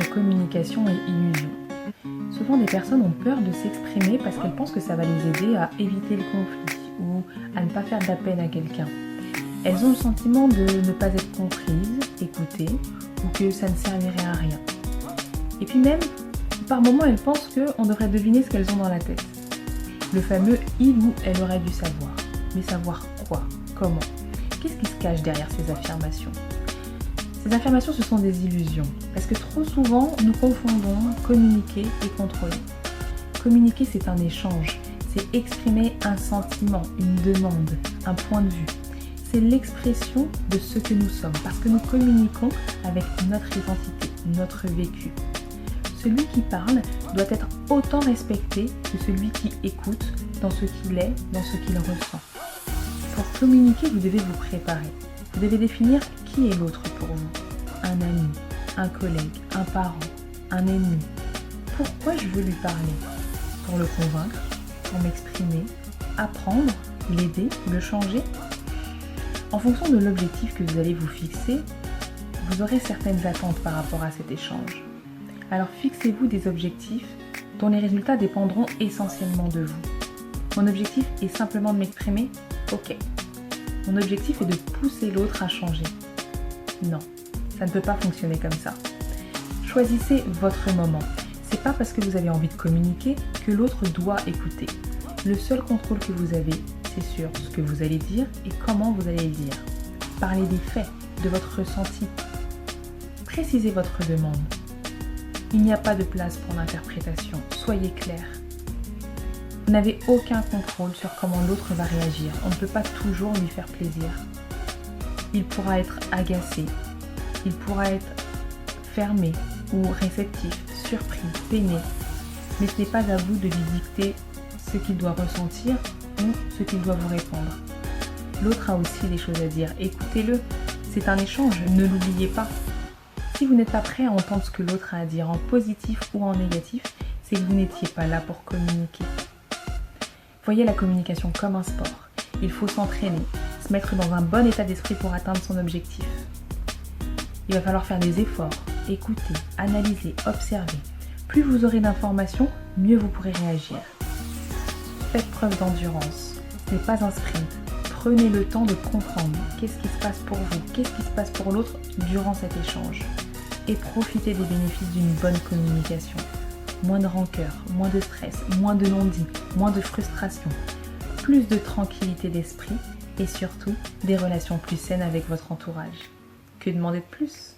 entre communication et illusion. Souvent, des personnes ont peur de s'exprimer parce qu'elles pensent que ça va les aider à éviter le conflit ou à ne pas faire de la peine à quelqu'un. Elles ont le sentiment de ne pas être comprises, écoutées, ou que ça ne servirait à rien. Et puis même, par moments, elles pensent qu'on devrait deviner ce qu'elles ont dans la tête. Le fameux « il ou elle aurait dû savoir ». Mais savoir quoi? Comment? Qu'est-ce qui se cache derrière ces affirmations? Ces affirmations, ce sont des illusions, parce que trop souvent, nous confondons communiquer et contrôler. Communiquer, c'est un échange, c'est exprimer un sentiment, une demande, un point de vue. C'est l'expression de ce que nous sommes, parce que nous communiquons avec notre identité, notre vécu. Celui qui parle doit être autant respecté que celui qui écoute dans ce qu'il est, dans ce qu'il ressent. Pour communiquer, vous devez vous préparer. Vous devez définir qui est l'autre pour vous. Un ami, un collègue, un parent, un ennemi. Pourquoi je veux lui parler? Pour le convaincre, pour m'exprimer, apprendre, l'aider, le changer? En fonction de l'objectif que vous allez vous fixer, vous aurez certaines attentes par rapport à cet échange. Alors fixez-vous des objectifs dont les résultats dépendront essentiellement de vous. Mon objectif est simplement de m'exprimer? Ok. Mon objectif est de pousser l'autre à changer. Non, ça ne peut pas fonctionner comme ça. Choisissez votre moment. C'est pas parce que vous avez envie de communiquer que l'autre doit écouter. Le seul contrôle que vous avez, c'est sur ce que vous allez dire et comment vous allez le dire. Parlez des faits, de votre ressenti. Précisez votre demande. Il n'y a pas de place pour l'interprétation. Soyez clair. Vous n'avez aucun contrôle sur comment l'autre va réagir. On ne peut pas toujours lui faire plaisir. Il pourra être agacé. Il pourra être fermé ou réceptif, surpris, peiné. Mais ce n'est pas à vous de lui dicter ce qu'il doit ressentir ou ce qu'il doit vous répondre. L'autre a aussi des choses à dire. Écoutez-le. C'est un échange. Ne l'oubliez pas. Si vous n'êtes pas prêt à entendre ce que l'autre a à dire en positif ou en négatif, c'est que vous n'étiez pas là pour communiquer. Voyez la communication comme un sport. Il faut s'entraîner, se mettre dans un bon état d'esprit pour atteindre son objectif. Il va falloir faire des efforts, écouter, analyser, observer. Plus vous aurez d'informations, mieux vous pourrez réagir. Faites preuve d'endurance. Ce n'est pas un sprint. Prenez le temps de comprendre qu'est-ce qui se passe pour vous, qu'est-ce qui se passe pour l'autre durant cet échange. Et profitez des bénéfices d'une bonne communication. Moins de rancœur, moins de stress, moins de non-dits, moins de frustration, plus de tranquillité d'esprit et surtout des relations plus saines avec votre entourage. Que demander de plus ?